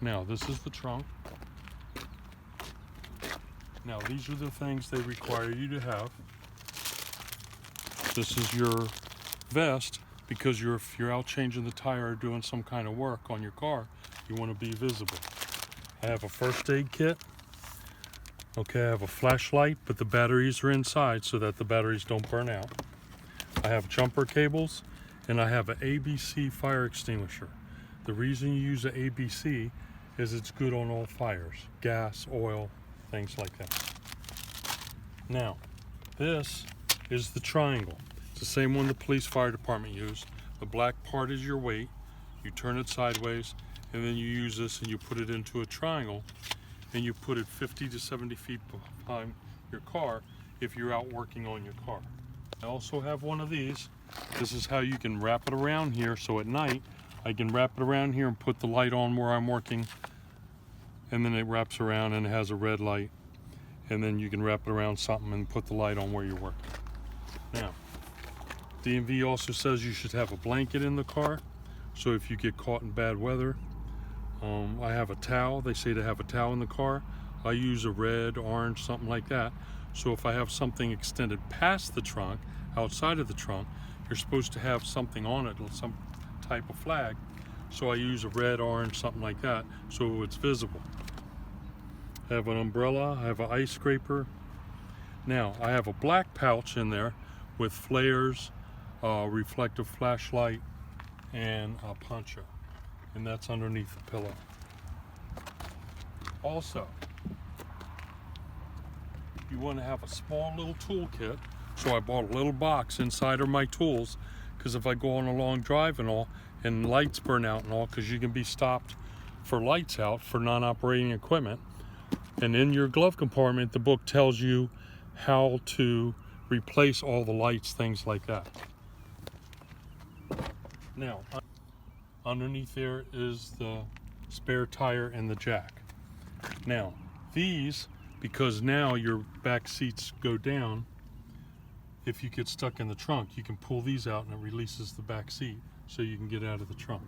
Now this is the trunk. Now these are the things they require you to have. This is your vest, because if you're out changing the tire or doing some kind of work on your car, you want to be visible. I have a first aid kit. Okay, I have a flashlight, but the batteries are inside so that the batteries don't burn out. I have jumper cables, and I have an ABC fire extinguisher. The reason you use an ABC is it's good on all fires, gas, oil, things like that. Now, this is the triangle. It's the same one the police fire department used. The black part is your weight. You turn it sideways, and then you use this and you put it into a triangle, and you put it 50 to 70 feet behind your car if you're out working on your car. I also have one of these. This is how you can wrap it around here, so at night I can wrap it around here and put the light on where I'm working, and then it wraps around and it has a red light, and then you can wrap it around something and put the light on where you're working. Now, DMV also says you should have a blanket in the car, so if you get caught in bad weather. I have a towel. They say to have a towel in the car. I use a red, orange, something like that. So if I have something extended past the trunk, outside of the trunk, you're supposed to have something on it, some type of flag. So I use a red, orange, something like that, so it's visible. I have an umbrella. I have an ice scraper. Now, I have a black pouch in there with flares, reflective flashlight, and a poncho. And that's underneath the pillow. Also, you want to have a small little toolkit. So I bought a little box inside of my tools, because if I go on a long drive and all, and lights burn out and all, because you can be stopped for lights out for non-operating equipment. And in your glove compartment, the book tells you how to replace all the lights, things like that. Now, underneath there is the spare tire and the jack. Now, these, because now your back seats go down, if you get stuck in the trunk, you can pull these out and it releases the back seat so you can get out of the trunk.